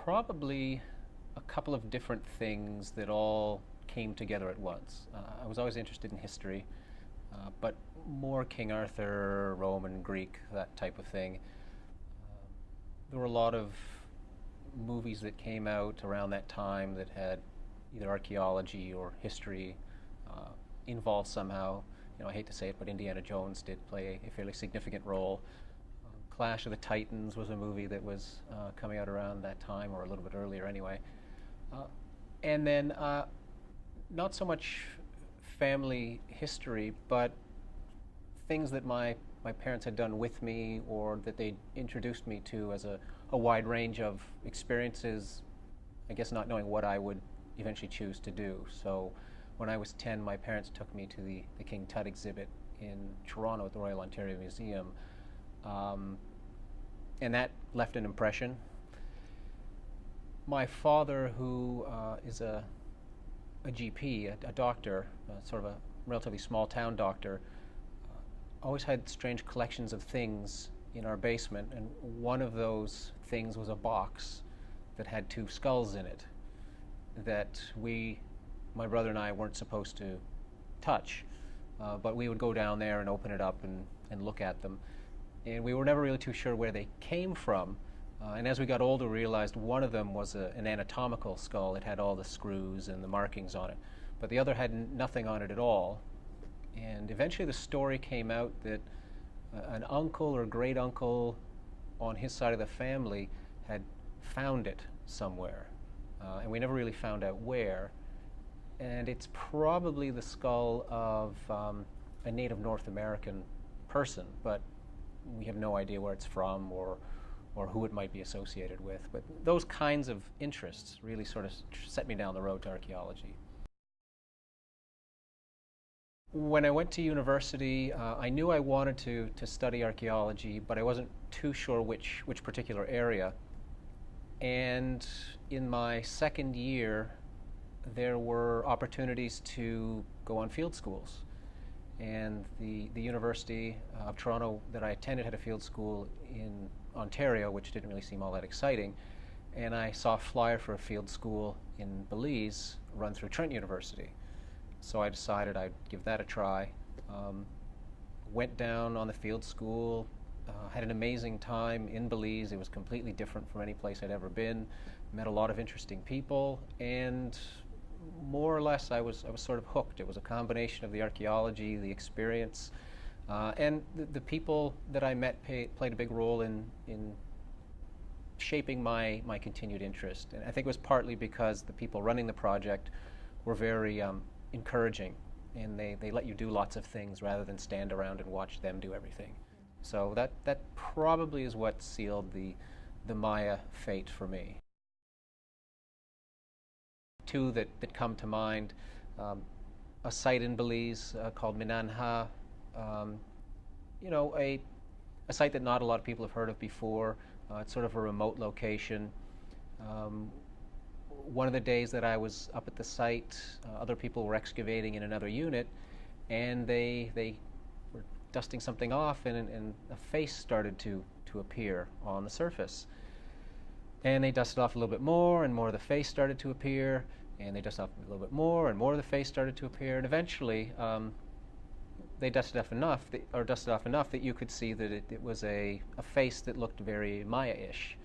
Probably a couple of different things that all came together at once. I was always interested in history, but more King Arthur, Roman, Greek, that type of thing. There were a lot of movies that came out around that time that had either archaeology or history involved somehow. I hate to say it, but Indiana Jones did play a fairly significant role. Clash of the Titans was a movie that was coming out around that time, or a little bit earlier anyway. And then not so much family history, but things that my parents had done with me, or that they introduced me to, as a wide range of experiences, I guess not knowing what I would eventually choose to do. So when I was 10, my parents took me to the King Tut exhibit in Toronto at the Royal Ontario Museum. And that left an impression. My father, who is a GP, a doctor, sort of a relatively small town doctor, always had strange collections of things in our basement, and one of those things was a box that had two skulls in it that my brother and I, weren't supposed to touch, but we would go down there and open it up and look at them. And we were never really too sure where they came from. And as we got older, we realized one of them was an anatomical skull. It had all the screws and the markings on it. But the other had nothing on it at all. And eventually the story came out that an uncle or great uncle on his side of the family had found it somewhere. And we never really found out where. And it's probably the skull of a native North American person, but we have no idea where it's from or who it might be associated with. But those kinds of interests really sort of set me down the road to archaeology. When I went to university, I knew I wanted to study archaeology, but I wasn't too sure which particular area. And in my second year, there were opportunities to go on field schools. And the University of Toronto that I attended had a field school in Ontario, which didn't really seem all that exciting. And I saw a flyer for a field school in Belize run through Trent University. So I decided I'd give that a try. Went down on the field school, had an amazing time in Belize. It was completely different from any place I'd ever been. Met a lot of interesting people, and more or less I was sort of hooked. It was a combination of the archaeology, the experience, and the people that I met played a big role in shaping my continued interest. And I think it was partly because the people running the project were very encouraging, and they let you do lots of things rather than stand around and watch them do everything. So that probably is what sealed the Maya fate for me. Two that come to mind, a site in Belize called Minanha, a site that not a lot of people have heard of before. It's sort of a remote location. One of the days that I was up at the site, other people were excavating in another unit, and they were dusting something off, and a face started to appear on the surface. And they dusted off a little bit more, and more of the face started to appear, and they dusted off a little bit more, and more of the face started to appear, and eventually they dusted off enough that you could see that it was a face that looked very Maya-ish.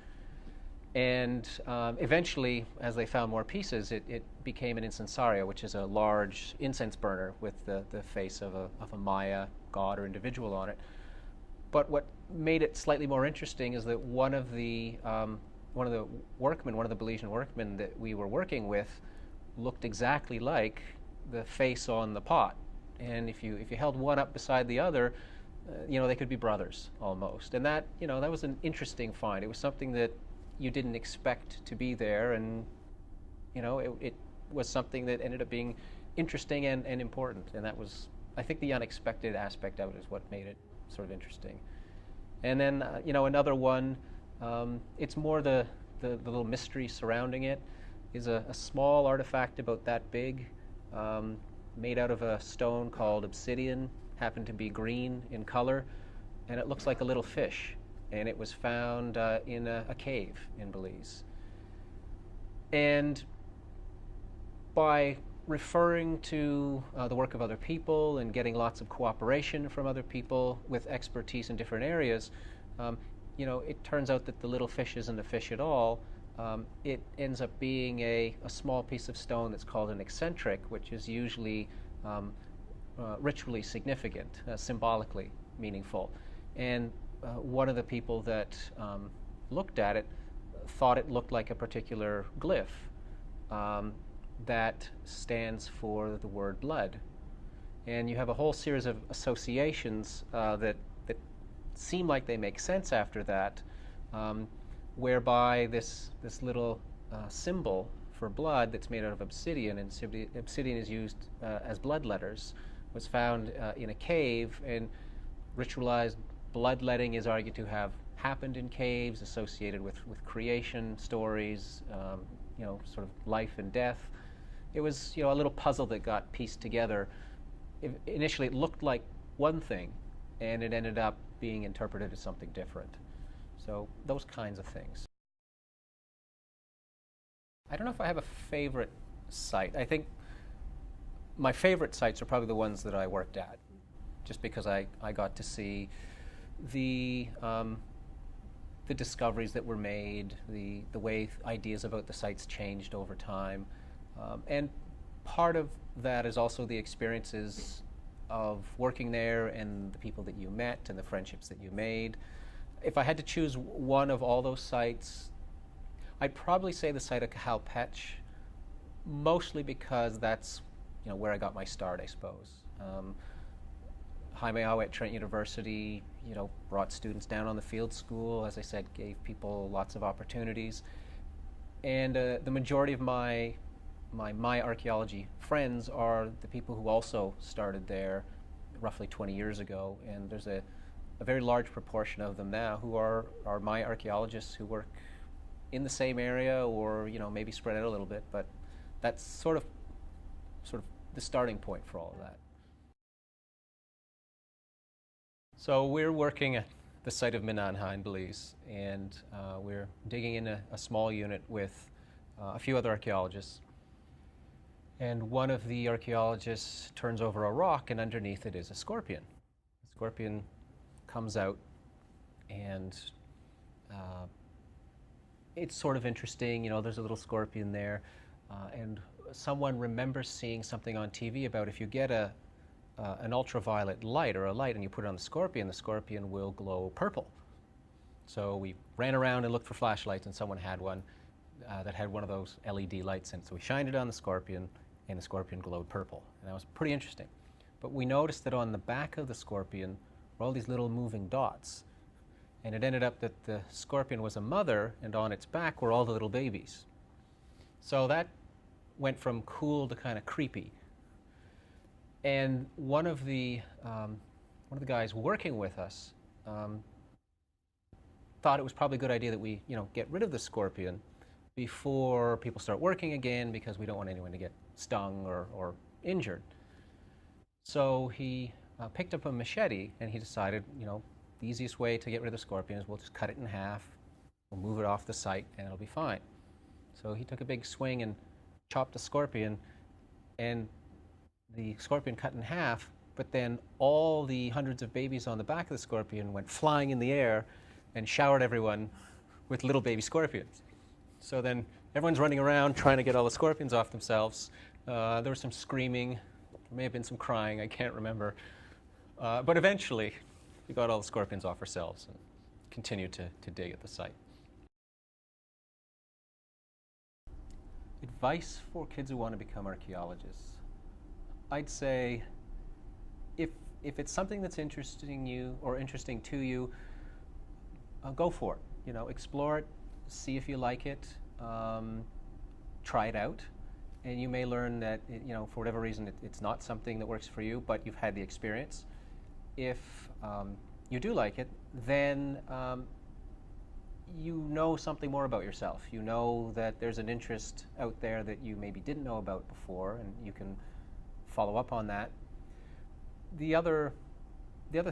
And eventually, as they found more pieces, it became an incensario, which is a large incense burner with the face of a Maya god or individual on it. But what made it slightly more interesting is that one of the Belizean workmen that we were working with looked exactly like the face on the pot. And if you held one up beside the other, they could be brothers almost. And that was an interesting find. It was something that you didn't expect to be there, and it was something that ended up being interesting and important. And that was, I think, the unexpected aspect of it is what made it sort of interesting. And then another one, it's more the little mystery surrounding it, is a small artifact about that big, made out of a stone called obsidian, happened to be green in color, and it looks like a little fish. And it was found in a cave in Belize. And by referring to the work of other people and getting lots of cooperation from other people with expertise in different areas, um, it turns out that the little fish isn't a fish at all. It ends up being a small piece of stone that's called an eccentric, which is usually ritually significant, symbolically meaningful. And one of the people that looked at it thought it looked like a particular glyph that stands for the word blood. And you have a whole series of associations that seem like they make sense after that, whereby this little symbol for blood that's made out of obsidian, and obsidian is used as blood letters, was found in a cave, and ritualized bloodletting is argued to have happened in caves associated with creation stories, sort of life and death. It was a little puzzle that got pieced together. Initially it looked like one thing, and it ended up being interpreted as something different. So those kinds of things. I don't know if I have a favorite site. I think my favorite sites are probably the ones that I worked at, just because I got to see the discoveries that were made, the way ideas about the sites changed over time. And part of that is also the experiences of working there and the people that you met and the friendships that you made. If I had to choose one of all those sites, I'd probably say the site of Calpech, mostly because that's where I got my start, I suppose. Jaime Awe at Trent University, brought students down on the field school. As I said, gave people lots of opportunities. And the majority of my archaeology friends are the people who also started there roughly 20 years ago. And there's a very large proportion of them now who are my archaeologists who work in the same area, or maybe spread out a little bit. But that's sort of the starting point for all of that. So we're working at the site of Minanha in Belize, and we're digging in a small unit with a few other archaeologists. And one of the archaeologists turns over a rock, and underneath it is a scorpion. The scorpion comes out, and it's sort of interesting. There's a little scorpion there, and someone remembers seeing something on TV about if you get an ultraviolet light or a light and you put it on the scorpion will glow purple. So we ran around and looked for flashlights, and someone had one that had one of those LED lights in it. So we shined it on the scorpion, and the scorpion glowed purple. And that was pretty interesting. But we noticed that on the back of the scorpion were all these little moving dots. And it ended up that the scorpion was a mother, and on its back were all the little babies. So that went from cool to kind of creepy. And one of the guys working with us thought it was probably a good idea that we get rid of the scorpion before people start working again, because we don't want anyone to get stung or injured. So he picked up a machete, and he decided, the easiest way to get rid of the scorpion is we'll just cut it in half, we'll move it off the site, and it'll be fine. So he took a big swing and chopped the scorpion, and the scorpion cut in half, but then all the hundreds of babies on the back of the scorpion went flying in the air and showered everyone with little baby scorpions. So then everyone's running around trying to get all the scorpions off themselves. There was some screaming, there may have been some crying, I can't remember. But eventually we got all the scorpions off ourselves and continued to dig at the site. Advice for kids who want to become archaeologists. I'd say if it's something that's interesting to you, go for it. Explore it, see if you like it, try it out, and you may learn that for whatever reason it's not something that works for you, but you've had the experience. If you do like it, then you know something more about yourself. You know that there's an interest out there that you maybe didn't know about before, and you can follow up on that. The other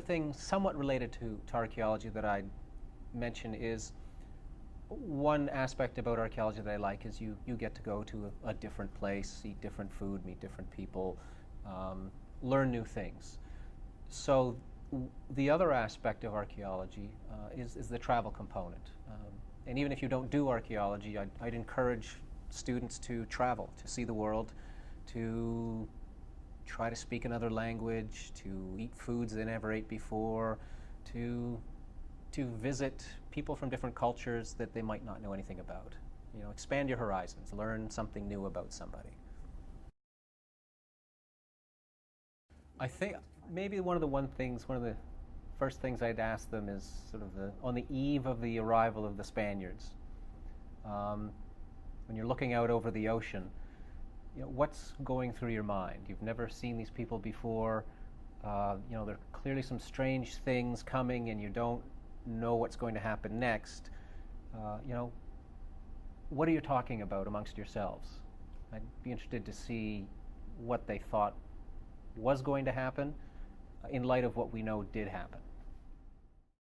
thing somewhat related to archaeology that I'd mention is one aspect about archaeology that I like is you get to go to a different place, eat different food, meet different people, learn new things. So the other aspect of archaeology is the travel component. And even if you don't do archaeology, I'd encourage students to travel, to see the world, to try to speak another language, to eat foods they never ate before, to visit people from different cultures that they might not know anything about. You know, expand your horizons, learn something new about somebody. I think maybe one of the first things I'd ask them is sort of on the eve of the arrival of the Spaniards, when you're looking out over the ocean, you know, what's going through your mind? You've never seen these people before. You know, there are clearly some strange things coming, and you don't know what's going to happen next. You know, what are you talking about amongst yourselves? I'd be interested to see what they thought was going to happen in light of what we know did happen.